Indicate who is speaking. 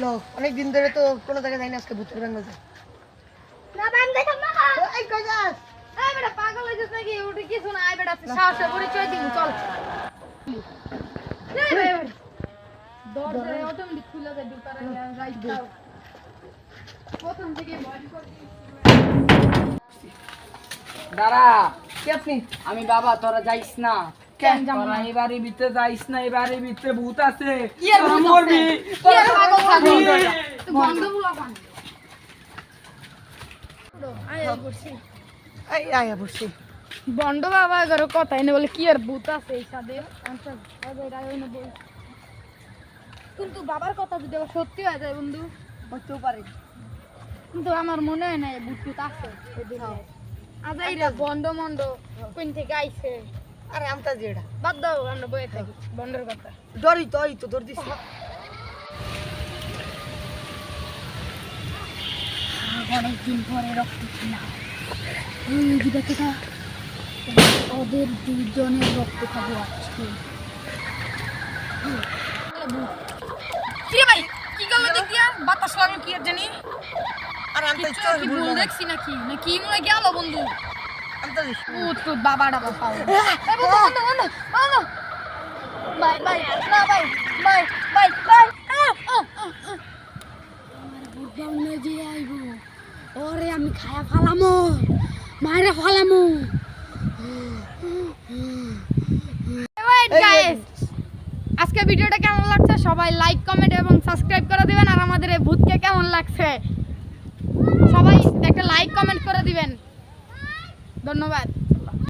Speaker 1: লো অনেক দিন ধরে তো কোনো জায়গায় যাই না, আজকে ভূতের বাংলা যায়
Speaker 2: না বান দেখাম না
Speaker 1: এই কই যাস?
Speaker 2: এই বেটা পাগল হইছিস নাকি? উঠে কিছু না, আই বেটা সাহসে পরিচয় দিমু চল। এই রে দরজা অটোমেটিক খুলে যায় ঢুকার আগে রাইট দাও। প্রথম থেকে ভয় করছি।
Speaker 3: দাঁড়া,
Speaker 1: কি আপনি?
Speaker 3: আমি বাবা, তোরা যাইস না।
Speaker 2: কেন যাবো
Speaker 3: তোরা
Speaker 2: না?
Speaker 3: এবারে ভিতরে যাইস না, এবারে ভিতরে ভূত আছে।
Speaker 1: কি আর ভূত
Speaker 3: তোরা মরবি,
Speaker 1: আছে?
Speaker 2: কি আর পাগল ছাগল
Speaker 3: মরবি।
Speaker 2: দরজা তুই বন্ধ বুলা পান। আয় বসি
Speaker 1: এই আয়া বসছি।
Speaker 2: বন্ড বাবা এগারো কথা এনে বলে কি আর ভূত আছে এই সাদে কিন্তু বাবার কথা যদি আবার সত্যি হয়ে যায় বন্ধু,
Speaker 1: হতেও পারে।
Speaker 2: কিন্তু আমার মনে হয় না ভূত টুত আছে এই দুনিয়ায়। আজ এই রে বন্ড মন্ড কোন থেকে আইছে,
Speaker 1: আরে আমতা যে এটা
Speaker 2: বাদ দাও আমরা বয়ে থাকি বন্ডের কথা।
Speaker 1: ডরি তো, এই তো ডর দিছি।
Speaker 2: অনেকদিন পরে রক্ত খেলাম, ওদের দুজনের রক্ত খাবো আজকে। কি ভাই কি করলো দেখিয়া বাতাস লাগলো কি আর জানি,
Speaker 1: আরে আমতা
Speaker 2: কিছু
Speaker 1: চল
Speaker 2: কি
Speaker 1: ভুল
Speaker 2: ভুল
Speaker 1: না।
Speaker 2: দেখছি নাকি নাকি মনে গেল বন্ধু।
Speaker 1: আমতা দিস।
Speaker 2: ও তো বাবা ডাবা পাও বন্ধু বন্ধু বন্ধু বাই বাই না বাই বাই বাই বাই আমার বুড়াও না যে আইবো ওরে আমি খায়া ফালামো মাইরা ফালামো। ওয়েট গাইস, আজকে ভিডিওটা কেমন লাগছে সবাই লাইক কমেন্ট এবং সাবস্ক্রাইব করে দিবেন, আর আমাদের এই ভূতকে কেমন লাগছে সবাই একটা লাইক কমেন্ট করে দিবেন। ধন্যবাদ।